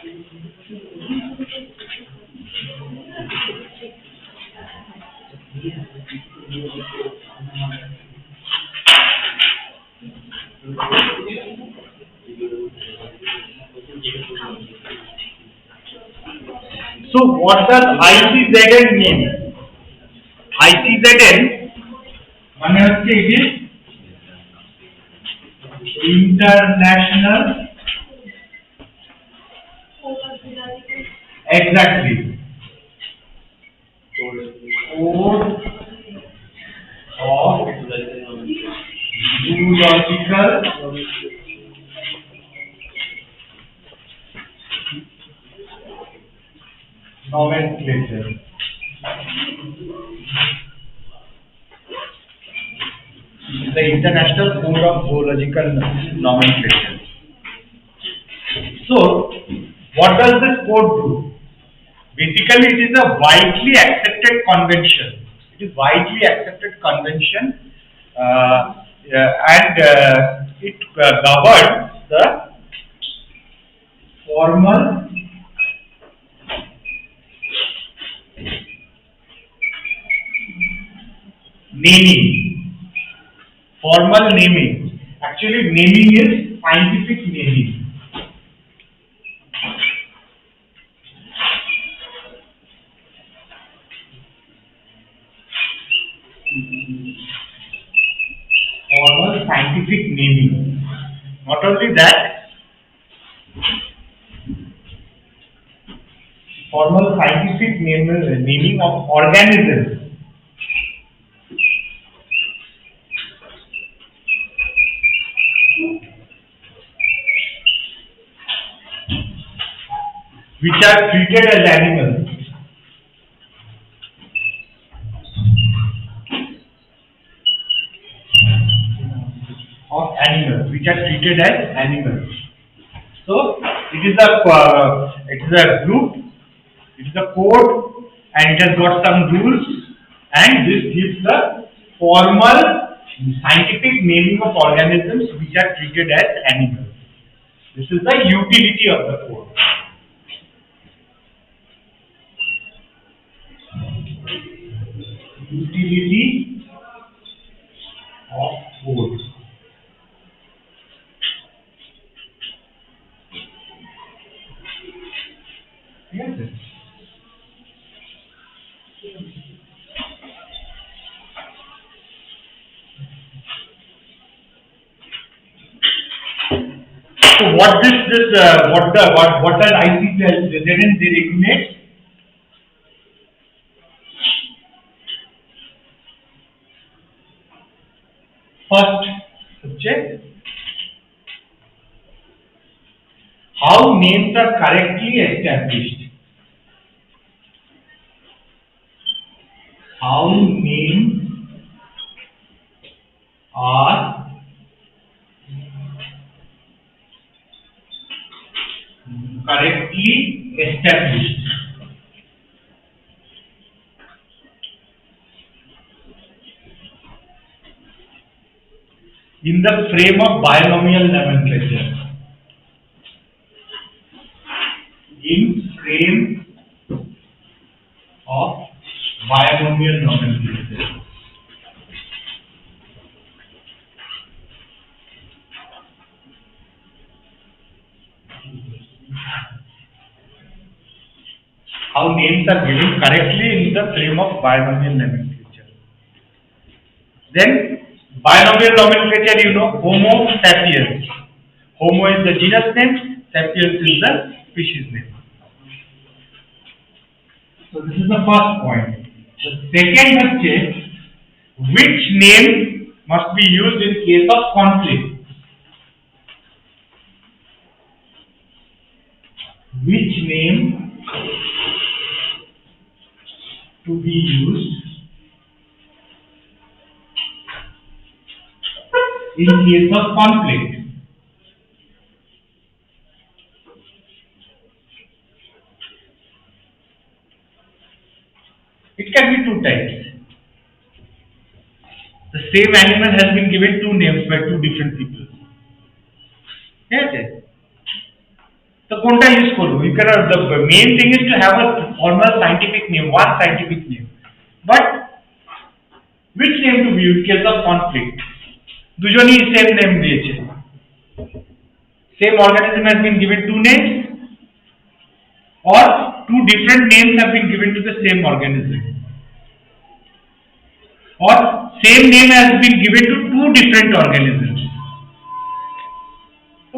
So what does ICZN mean? ICZN মানে হচ্ছে it is international, exactly, code of zoological nomenclature. The International Code of Zoological Nomenclature. So, what does this code do? Basically, it is a widely accepted convention. It is widely accepted convention, and it governs the formal naming. Formal naming. Actually, naming is scientific naming. Formal scientific naming. Not only that, formal scientific naming of organisms. Which are treated as animals. Of animals, which are treated as animals. So it is a group, it is a code, and it has got some rules, and this gives the formal scientific naming of organisms which are treated as animals. This is the utility of the code. Utility of code. Yes. So what does ICZN regulate? First subject, how names are correctly established. How names are correctly established. In the frame of binomial nomenclature. In frame of binomial nomenclature. How names are given correctly in the frame of binomial nomenclature. Then binomial nomenclature, you know, Homo sapiens. Homo is the genus name, sapiens is the species name. So this is the first point. The second is which name must be used in case of conflict. Which name to be used in case of conflict. It can be two types. The same animal has been given two names by two different people. Yes. The কোনটা use করব? You cannot, the main thing is to have a formal scientific name, one scientific name. But which name to be used in case of conflict? দুজনই same name দিয়েছে. Same organism has been given two names, or two different names have been given to the same organism, or same name has been given to two different organisms.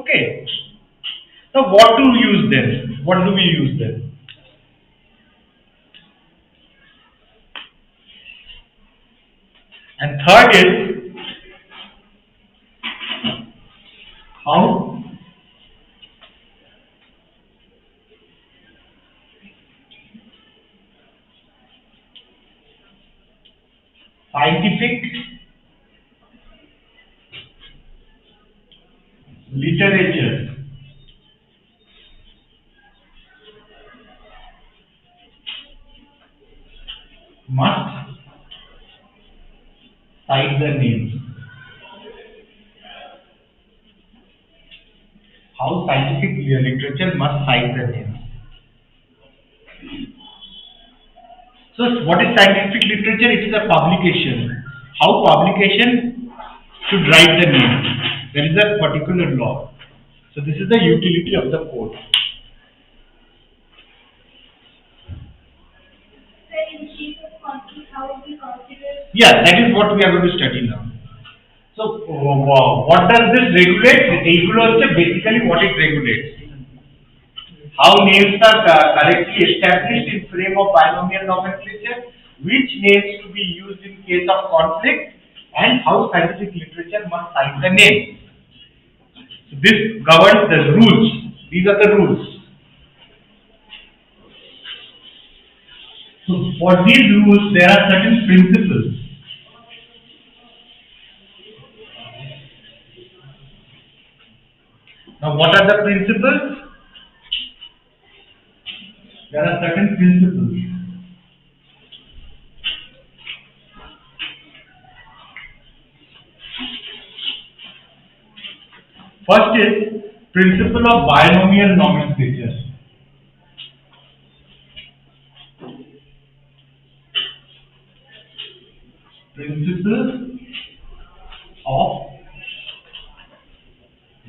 Okay. So what do we use then? What do we use then? And third is how scientific literature must cite the names. How scientific literature must cite the names. So what is scientific literature? It is a publication. How publication should write the name? There is a particular law. So this is the utility of the code. Yeah, that is what we are going to study now. So what does this regulate? এইগুলো হচ্ছে basically what it regulates. How names are correctly established in frame of binomial nomenclature, which names to be used in case of conflict, and how scientific literature must cite the name. So this governs the rules. These are the rules. So for these rules, there are certain principles. Now, what are the principles? There are certain principles. First is principle of binomial nomenclature. Principle of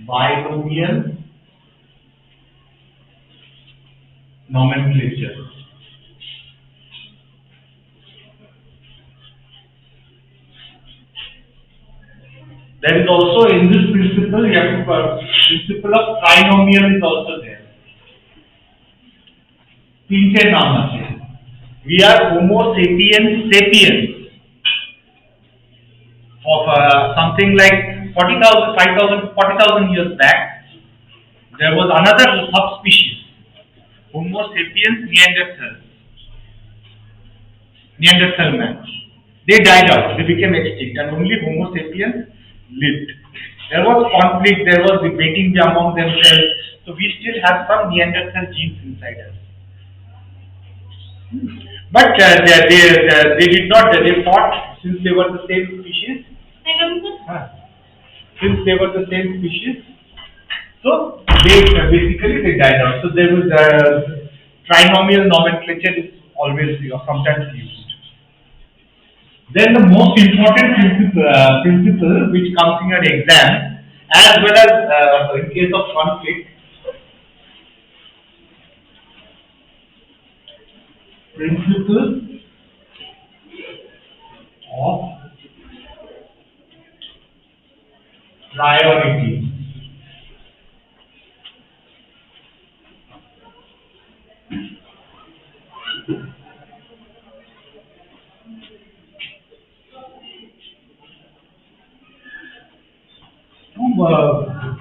binomial nomenclature. There is also in this principle, you have to principle of trinomial is also there. तीनटे नाम আছে. We are Homo sapiens sapiens of something like 40,000, 5,000, 40,000 years back. There was another subspecies, Homo sapiens Neanderthal man. They died out. They became extinct, and only Homo sapiens lived. There was conflict. There was debating among themselves. So we still have some Neanderthal genes inside us. But they did not. They fought since they were the same species. Since they were the same species, so they basically they died out. So there was trinomial nomenclature is always or sometimes used. Then the most important principle which comes in your exam, as well as in case of conflict, principle of priority.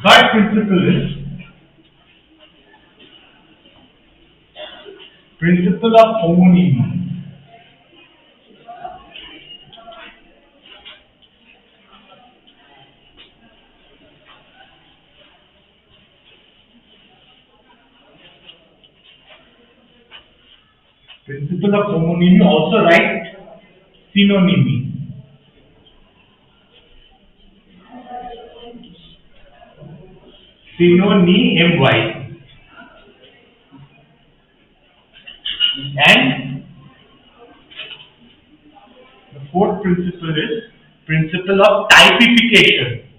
Third principle is principle of homonymy. Principle of homonymy, also write synonymy. Synonymy. And the fourth principle is principle of typification.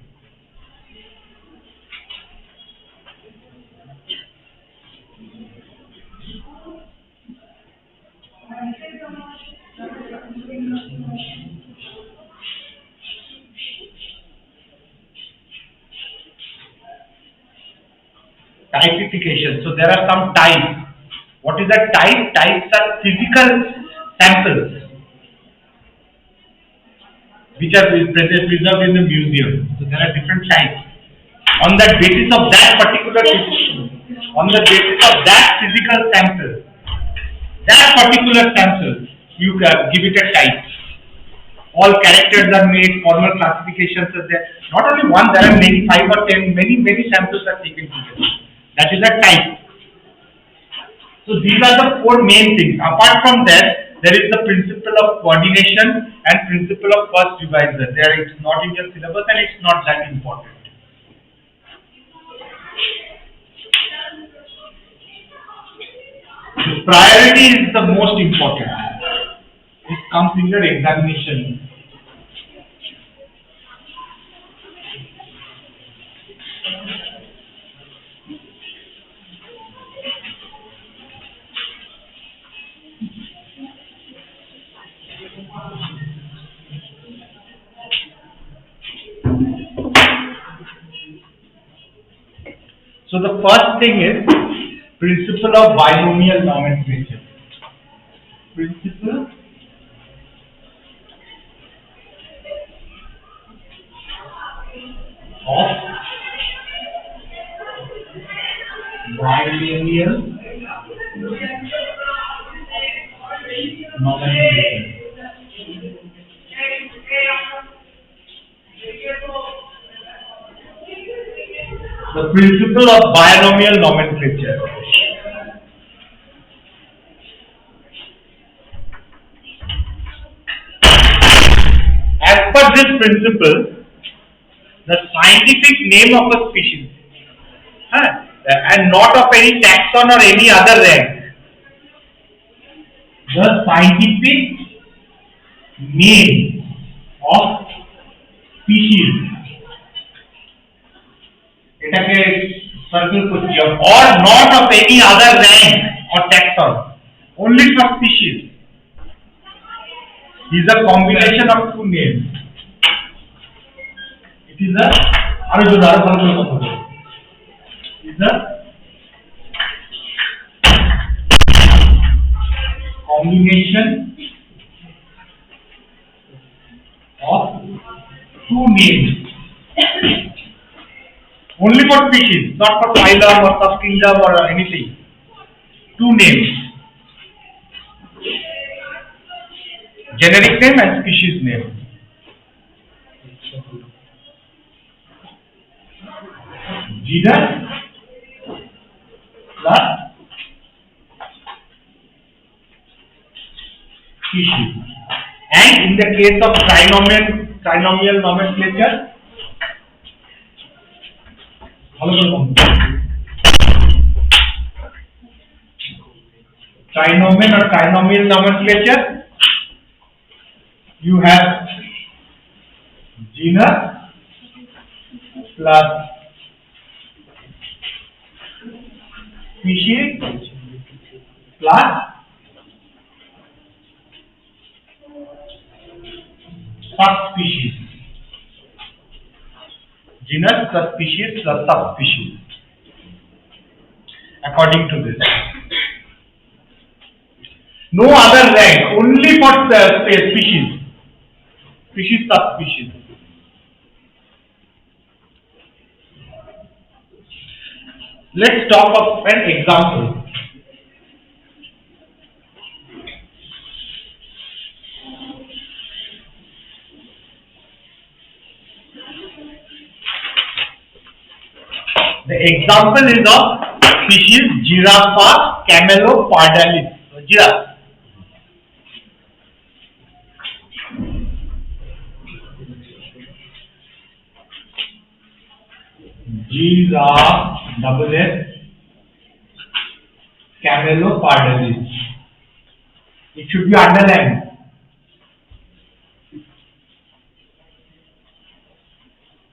Typification. So there are some types. What is a type? Types are physical samples which are preserved in the museum. So there are different types. On the basis of that particular, on the basis of that physical sample, that particular sample, you give it a type. All characters are made, formal classifications are there. Not only one, there are many, 5 or 10, many samples are taken together. That is a type. So these are the four main things. Apart from that, there is the principle of coordination and principle of first revisor. There it's not in your syllabus and it's not that important. The priority is the most important. It comes in your examination. So the first thing is principle of binomial nomenclature. Principle of binomial nomenclature. The principle of binomial nomenclature. As per this principle, the scientific name of a species, and not of any taxon or any other rank, the scientific name of species, এটাকে circle করছি, or not of any other rank or taxon, only for species, is a combination of two names. It is a is a combination of two names. Only for species, not for phylum or subkingdom or anything. Two names. Generic name and species name. Genus plus species. And in the case of trinomial nomenclature, trinomial nomenclature, you have genus plus species plus subspecies. Genus plus species plus subspecies. According to this, no other rank, only for species, subspecies. Let's talk of an example. The example is of species Giraffa camelopardalis. So, giraffe. Giraffe camelopardalis. It should be underlined.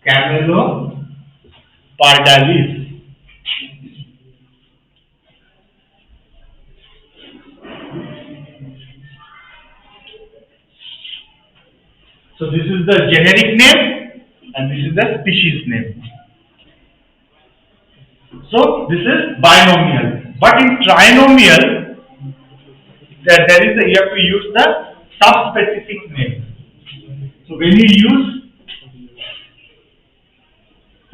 Camelopardalis. So this is the generic name and this is the species name. So this is binomial. But in trinomial, there is you have to use the subspecific name. So when you use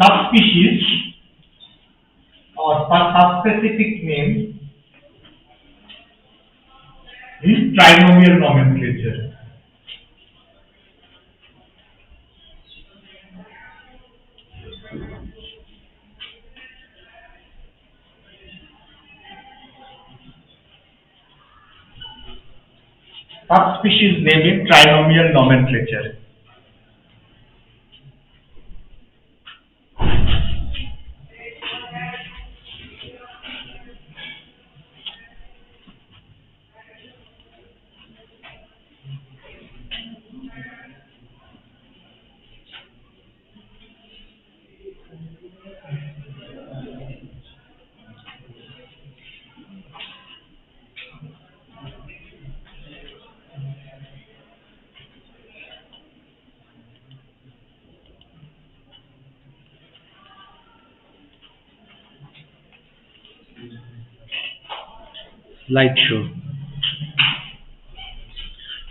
subspecies or subspecific name in trinomial nomenclature. Subspecies name in trinomial nomenclature. Slideshow.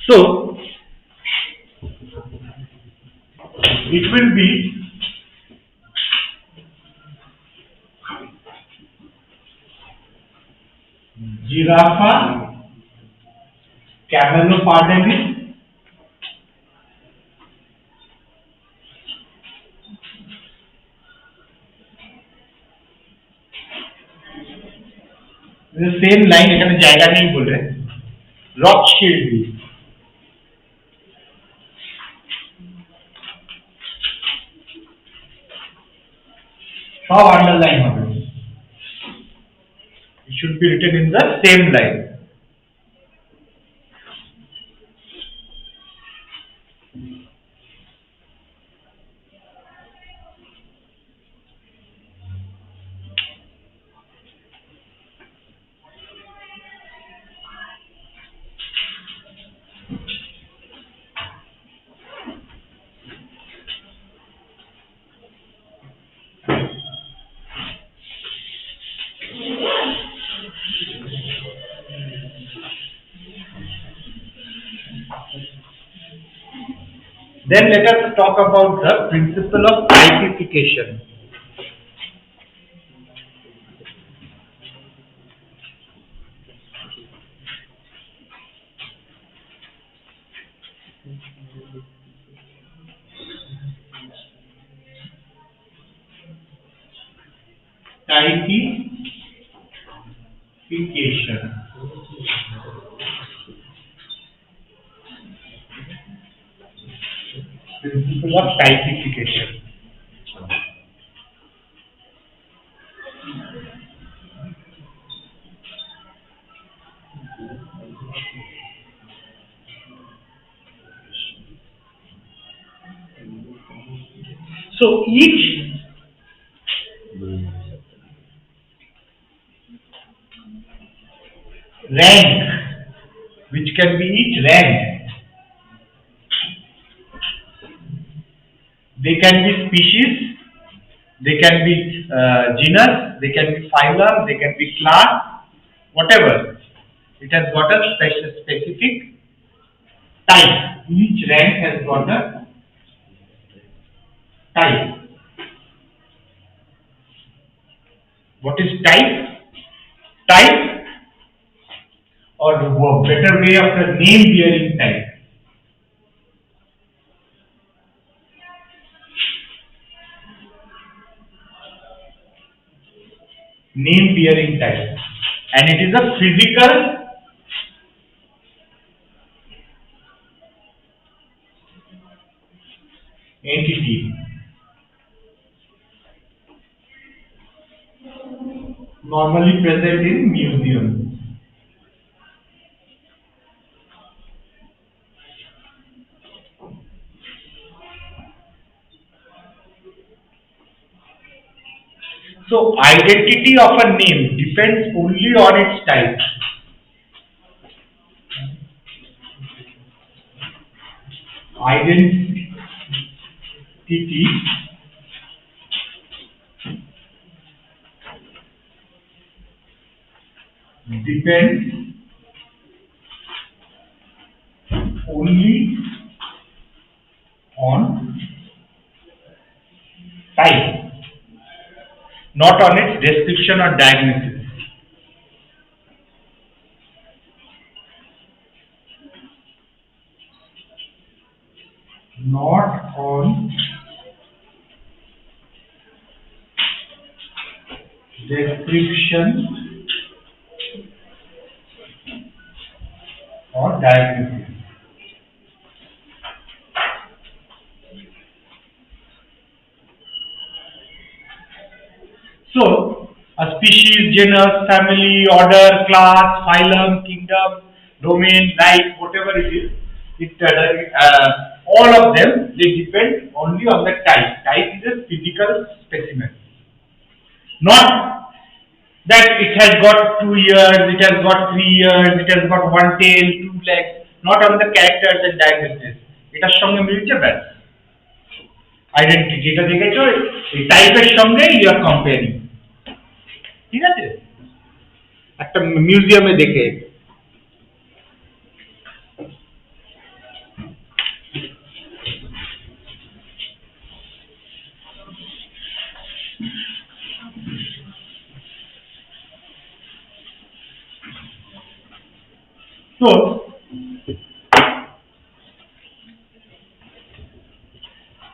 So it will be giraffe, camelopardalis, same line এখানে জায়গা নেই বলে রথশিল্ড সব underline হবে it should be written in the same line then let us talk about the principle of typification. Typification. Principle of typification. So each rank, which can be each rank, they can be species, they can be genus, they can be phylum, they can be class, whatever. It has got a specific type. Each rank has got a type. What is type? Type, or better way of the name bearing type. Name bearing type, and it is a physical entity normally present in museums. So identity of a name depends only on its type. Identity depends only on type, not on its description or diagnosis. Not on description or diagnosis. So, a species, genus, family, order, class, phylum, kingdom, domain, right, whatever it is, all of them, they depend only on the type. Type is a physical specimen. Not that it has got 2 ears, it has got 3 ears, it has got one tail, two legs, not on the characters and diagnosis. এটার সঙ্গে মিলছে ব্যাস identity যেটা দেখেছো এই টাইপের সঙ্গে you R comparing ঠিক আছে একটা মিউজিয়ামে দেখে So,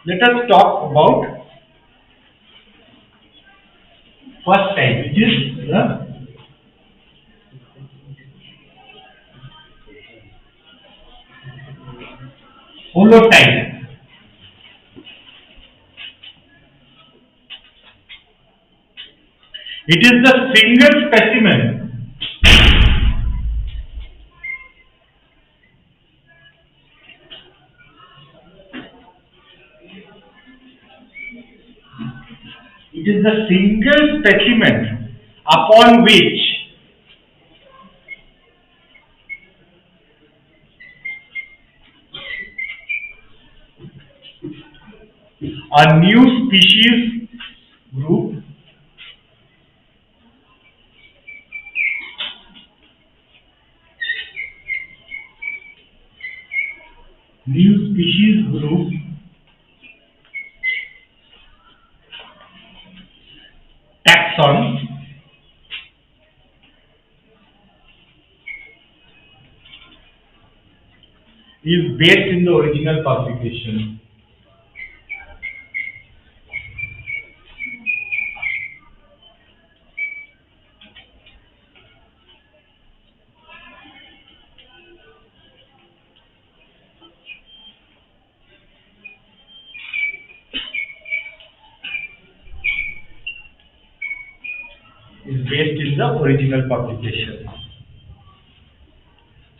let us talk about first type, which is the holotype. It is the single specimen It is the single specimen upon which a new species group taxon is based in the original publication.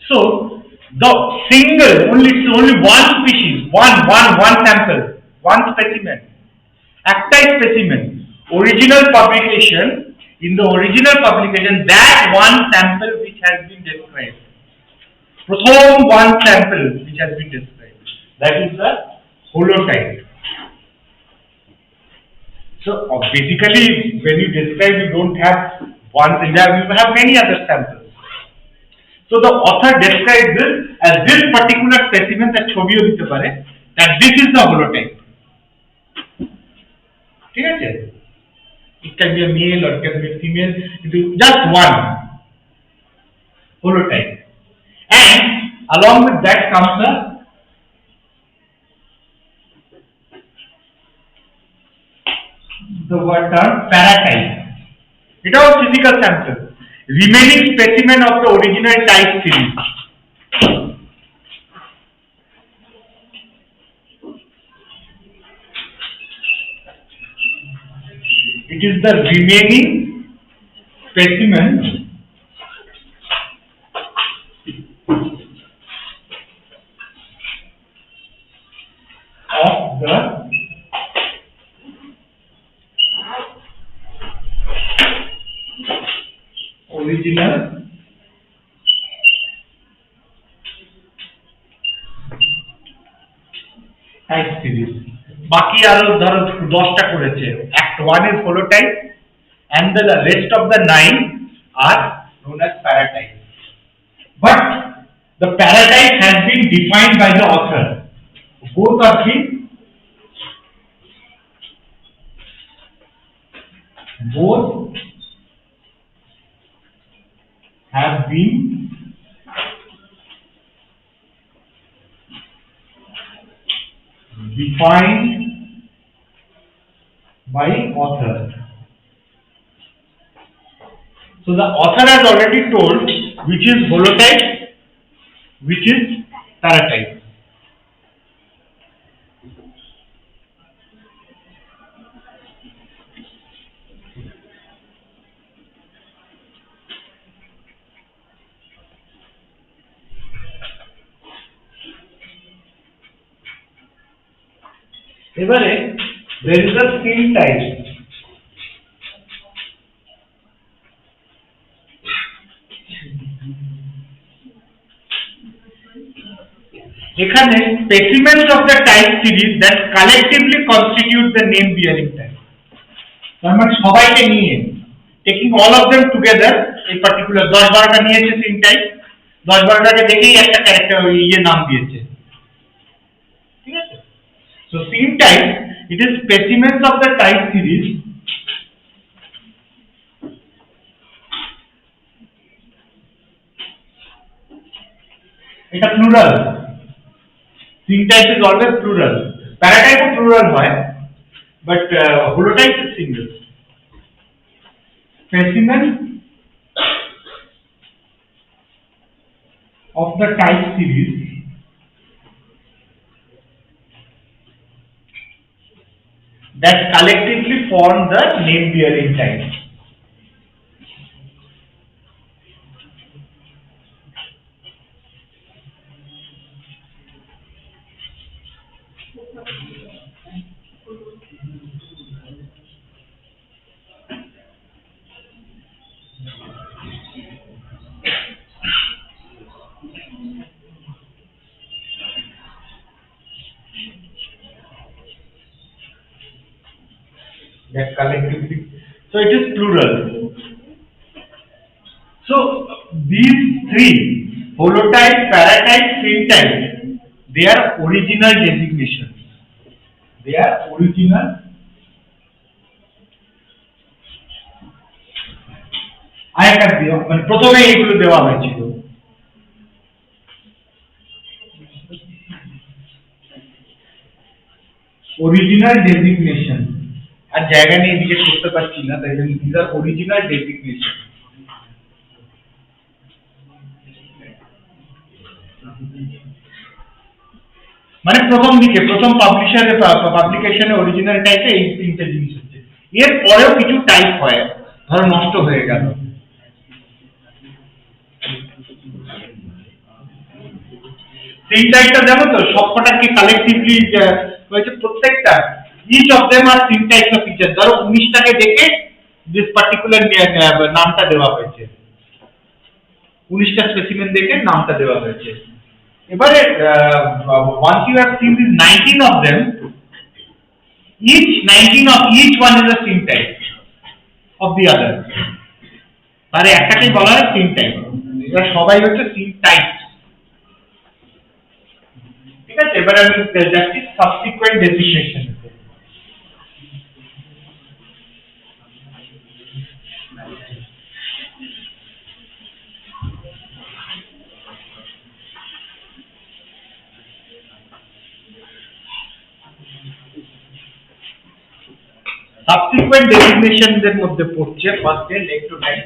So the only one species, one sample, one specimen, active specimen, original publication, in the original publication that one sample which has been described. প্রথম one sample which has been described. That is the holotype. So basically when you describe you don't have one thing, you have many other samples. So the author describes this as this particular specimen that ছবিও দিতে পারে that this is the holotype. ঠিক আছে? It can be a male or it can be a female. It is just one holotype. And along with that comes the word term paratype. It is a physical sample. Remaining specimen of the original type series. It is the remaining specimen of the original type series. বাকি আরো ধরো 10টা করেছে। Act 1 is holotype and the rest of the 9 are known as paratype. But the paratype has been defined by the author. Both have been defined by author. So the author has already told which is holotype, which is paratype. এবারে there is a scene type. এখানে specimens of the type series that collectively constitute the name bearing type. তার মানে সবাইকে নিয়ে taking all of them together এই particular 10-12টা নিয়েছে scene type 10-12টাকে দেখেই একটা ক্যারেক্টার নাম দিয়েছে ঠিক আছে so scene type it is specimens of the type series এটা plural scene type is always plural paratype plural হয় but holotype is single specimen of the type series that collectively form the name bearing type. That collectively so it is plural so these three holotype paratype scene type they are original designations আরেকটা দিও মানে প্রথমে এইগুলো দেওয়া হয়েছিল original designation আর জায়গা নিয়ে এদিকে করতে পারছি না তাই জন্য these are original designation মানে প্রথম পাবলিকেশনে অরিজিনাল টাইপে এই তিনটে জিনিস হচ্ছে এর পরেও কিছু টাইপ হয় ধরো নষ্ট হয়ে গেল তিন টাইপটা জানো তো সবকটা কি কালেক্টিভলি হয়েছে প্রত্যেকটা each of them are three types of features ধরো 19টাকে দেখে this particular নামটা দেওয়া হয়েছে 19টা স্পেসিমেন দেখে নামটা দেওয়া হয়েছে এবারে once you have seen these 19 of them each one is a scene type of the other তারে একটাকেই বলা হয় scene type এরা সবাই হচ্ছে scene types ঠিক আছে এবারে আমি যাচ্ছি subsequent designation subsequent designation এর মধ্যে পড়ছে ফার্স্ট এ লেক্টোটাইপ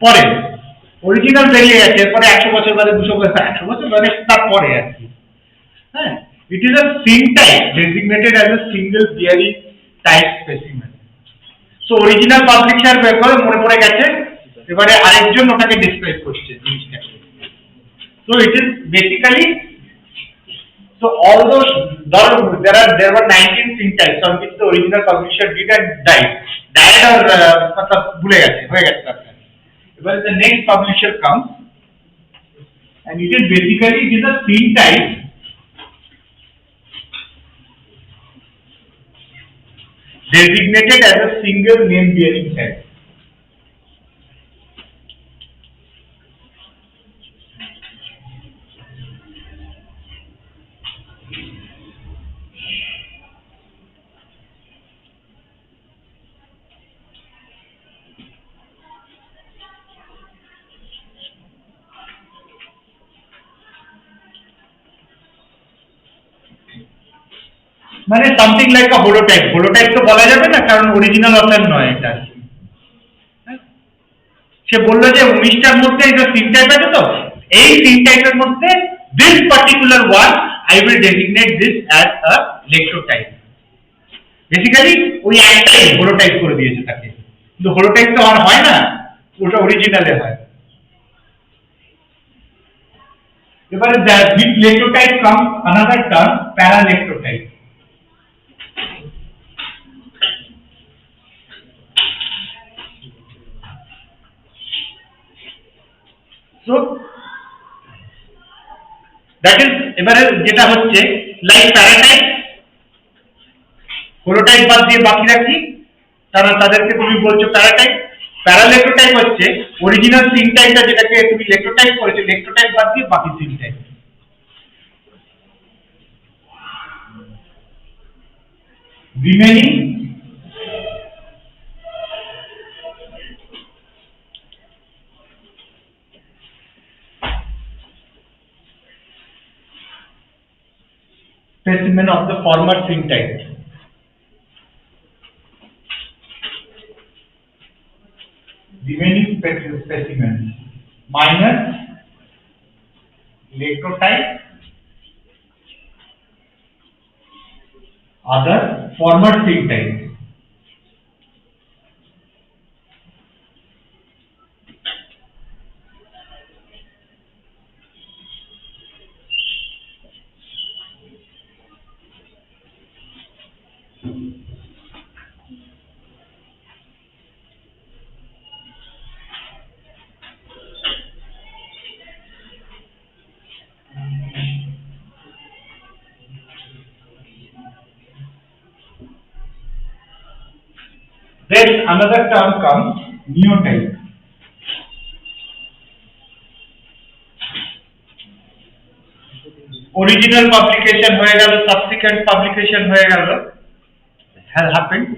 পরে অরিজিনাল বেরিয়ে গেছে পরে 100 বছর বাদে 200 বছর 100 বছর বাদে তারপরে আর কি হ্যাঁ it is a scene type designated as a single bearing type specimen so original publisher বের করে মনে পড়ে গেছে এবারে আরেকজন ওটাকে ডেসক্রাইব করছে জিনিসটাকে So it is basically, so all those there were 19 syntax on which the original publisher did and died. Died or मतलब भूले गए हो गया था. When the next publisher comes, and it is basically it is a syntax designated as a single name bearing type. মানে something like a holotype. Holotype তো বলা যাবে না কারণ অরিজিনাল অথর নয় এটা। সে বলল যে 19টার মধ্যে এটা তিন টাইপ আছে তো এই তিন টাইপের মধ্যে this particular one I will designate this as a lectrotype. Basically ওই একটাই হলোটাইপ করে দিয়েছে তাকে। কিন্তু হলোটাইপ তো আর হয় না, ওটা অরিজিনালে হয়। এবারে with lectrotype comes another term paralectrotype. So that is এবারে যেটা হচ্ছে লাইক প্যারাটাইপ হলোটাইপ বাদ দিয়ে বাকিরা কি তাদেরকে তুমি বলছো প্যারাটাইপ। প্যারালেক্ট্রোটাইপ হচ্ছে অরিজিনাল সিনটাইপটা যেটাকে তুমি লেক্ট্রোটাইপ করেছো লেক্ট্রোটাইপ বাদ দিয়ে বাকি syntype. Remaining specimen of the former syntax. Remaining specimen minus lectrotype other former syntax. Then another term comes neotype. Original publication হয়ে গেল, subsequent publication হয়ে গেল, has happened.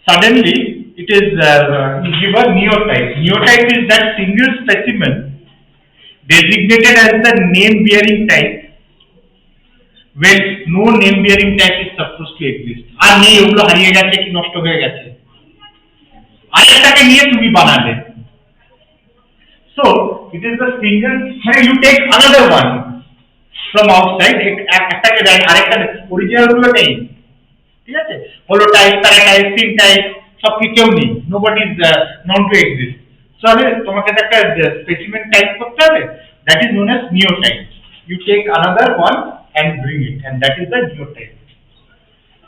Suddenly it is given neotype. Neotype is that single specimen designated as the name bearing type when no name bearing type is supposed to exist. আর নেই, ওগুলো হারিয়ে গেছে কি নষ্ট হয়ে গেছে, আরেকটাকে নিয়ে তুমি বানাবে। So it is the single, মানে you take another one from outside, একটাকে দেয় আরেকটা, অরিজিনাল গুলো নেই, ঠিক আছে? হলো টাইপ, প্যারাটাইপ, সিন টাইপ সব কেউ নেই, nobody is known to exist. তাহলে তোমাকে একটা স্পেসিমেন টাইপ করতে হবে, that is known as neotype. You take another one and bring it, and that is the neotype.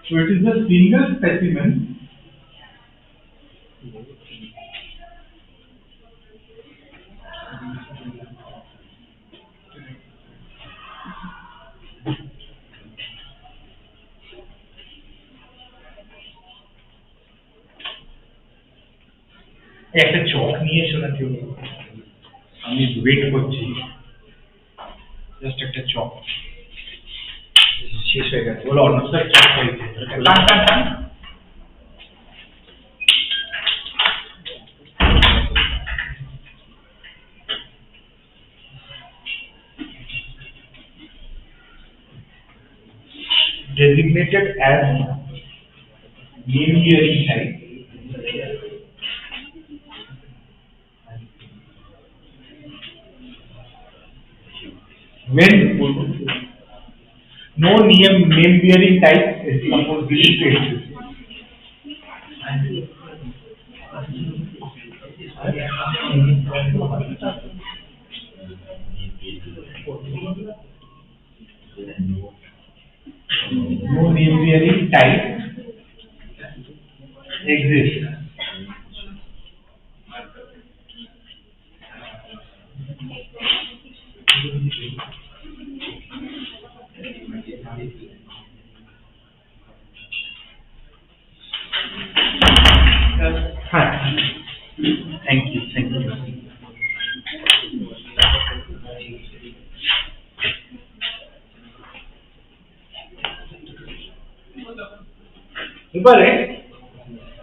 So it is the single specimen একটা চক নিয়ে এসো না কেউ, আমি ওয়েট করছি, জাস্ট একটা চক শেষ হয়ে গেছে, বলো অন্য স্যার চক চাইছে, টান টান টান। Designated as name bearing type when no name bearing type is supposed to exist. No name bearing type exists. Huh. Thank you, thank you. You got it?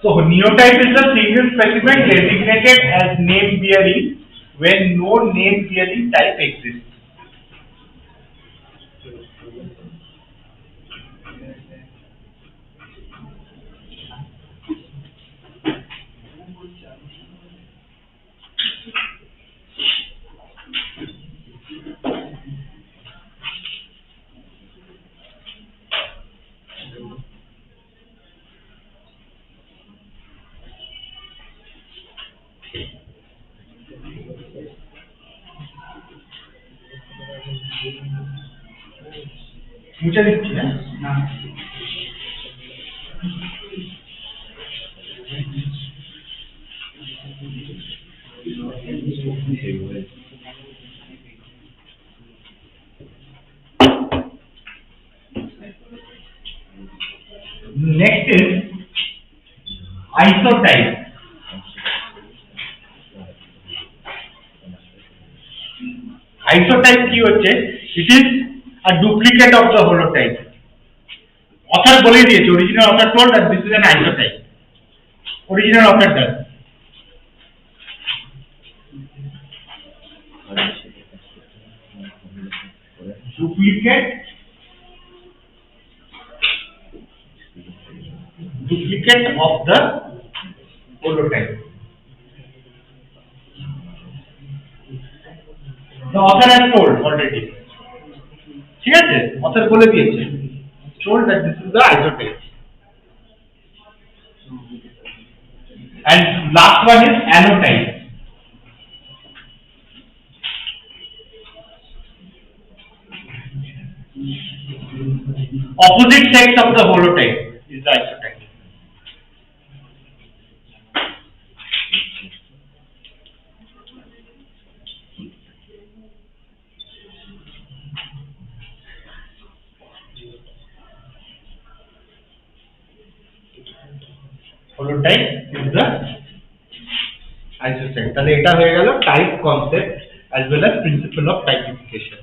So neotype is a single specimen designated as name bearing when no name bearing type exists. मुझे लिखती है ना next is isotype. Isotype কি হচ্ছে? It is a duplicate of the holotype. Author বলে দিয়েছে, original author told that this is an isotype. Original author does. Duplicate of the holotype. The author has told already. ঠিক আছে? Author বলে দিয়েছে. Told that this is the isotype. And last one is anotype. Opposite sex of the holotype is the isotype. Holotype is the isotype. তাহলে এটা হয়ে গেল type concept as well as principle of typification.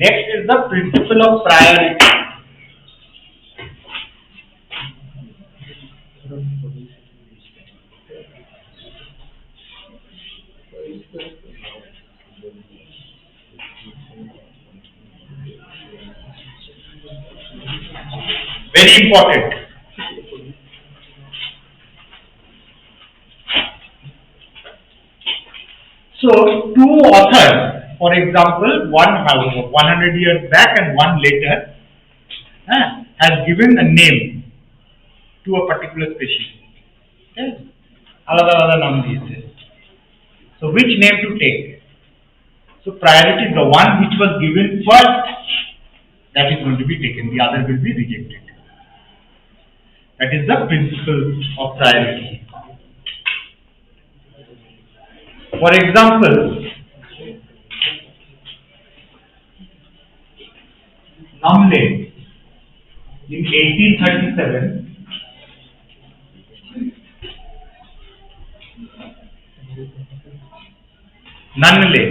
Next is the principle of priority. Very important. So, two authors, for example, one 100 years back and one later, has given a name to a particular species. Okay? Alada naam diyete. So, which name to take? So, priority, the one which was given first, that is going to be taken. The other will be rejected. That is the principle of priority. For example, Namle in 1837 Nunle,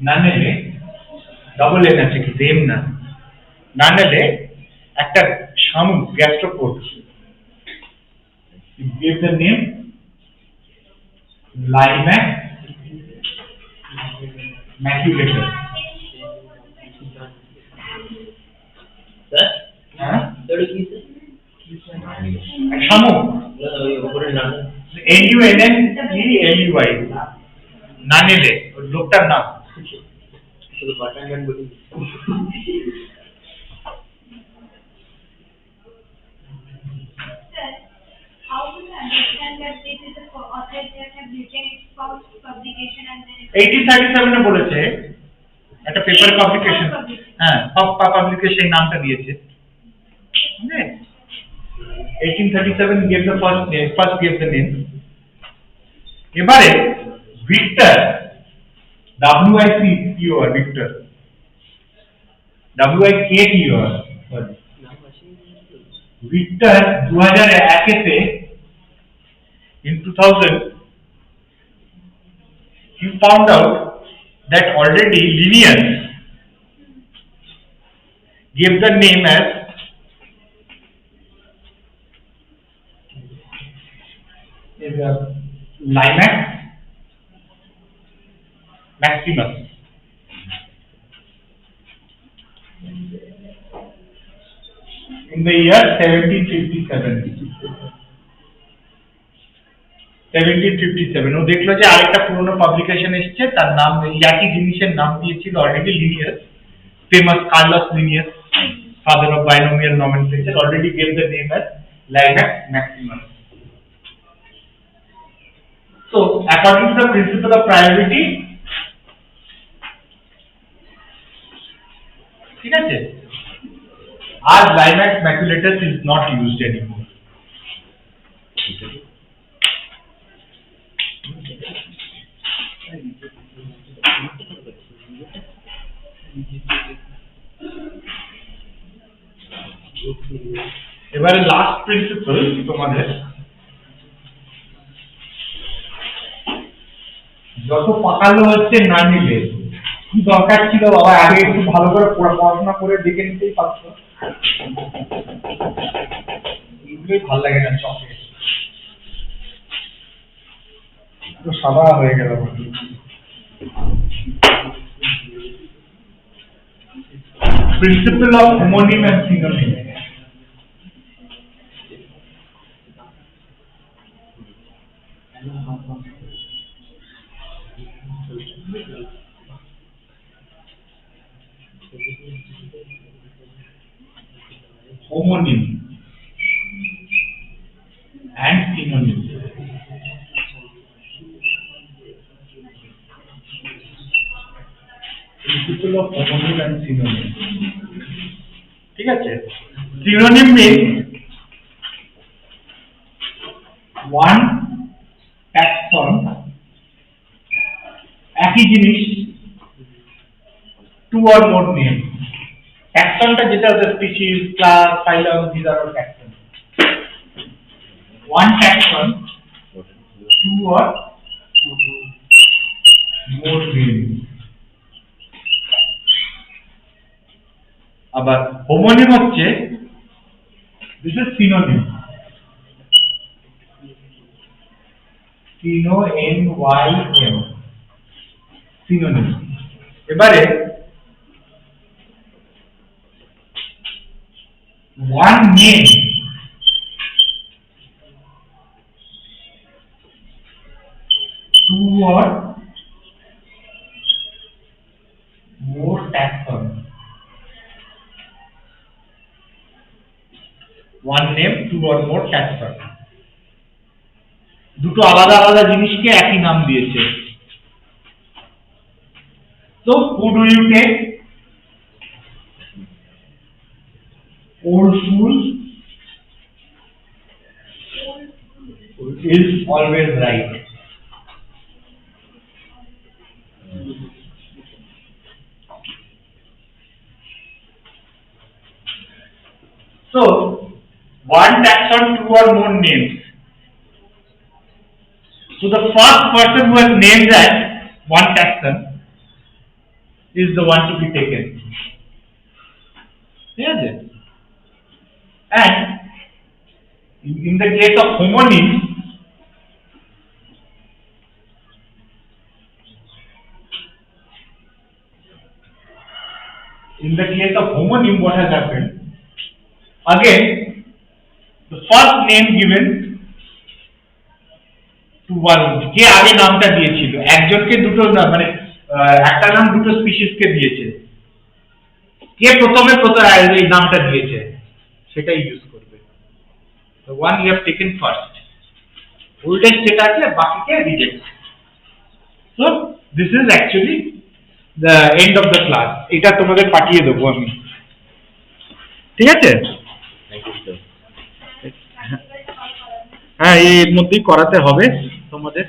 Nunle, double N আছে কি same না Nunle একটা শামুক গ্যাস্ট্রোপোড. He gave the name Limax maculator. Sir হ্যাঁ এটা কি sir শামুক ওই উপরে নাম NUNNELUI নানেলে ওই লোকটার নাম শুধু বাটন গান বলি How do you understand that this is the author that have written its first publication and then 1837 এ বলেছে একটা পেপার পাবলিকেশন হ্যাঁ পাবলিকেশন নামটা দিয়েছে হ্যাঁ 1837 gave the first gave the name এবারে Victor WICTOR Victor WIKTOR sorry Victor 2001 তে in 2000 he found out that already Linnaeus gave the name as Limax maximus. In the year 1757 ও দেখলো যে আরেকটা পুরনো পাবলিকেশন এসেছে তার নাম এই একই জিনিসের নাম দিয়েছিল already Linnaeus famous Carls Linnaeus father of binomial nomenclature already gave the name as Limax maximus. So according to the principle of priority ঠিক আছে আর Limax maculatus is not used anymore. এবারে লাস্ট প্রিন্সিপল তোমাদের যত পাকালো হচ্ছে না নিলে কি দরকার ছিল বাবা আগে একটু ভালো করে পড়াশোনা করে দেখে নিতেই পারছো এগুলোই ভালো লাগে না চকে তো সাদা হয়ে গেল principle of homonym and synonym homonym and synonym principle of homonym and synonym ঠিক আছে synonym means one taxon একই জিনিস two or more names taxonটা যেটা হচ্ছে species class phylum these are all taxons one taxon two or more names আবার homonym হচ্ছে this is synonym synonym synonym এবারে one name two or more taxon one name two or more taxon দুটো আলাদা আলাদা জিনিসকে একই নাম দিয়েছে so who do you take old school is always right so one taxon two or more names so the first person who has named that one taxon is the one to be taken yes and in the case of homonym In the case of homonym, what has happened? Again, the first name given to one. কে আগে নামটা দিয়েছিল? একজনকে দুটো না মানে একটা নাম দুটো স্পিসিস কে দিয়েছে। কে প্রথমে এই নামটা দিয়েছে সেটাই ইউজ করবে। The one you have taken first. Oldest যেটা আছে বাকিকে reject. So this is actually the end of the class. এটা তোমাদের পাঠিয়ে দেবো আমি। ঠিক আছে? হ্যাঁ এর মধ্যেই করাতে হবে তোমাদের।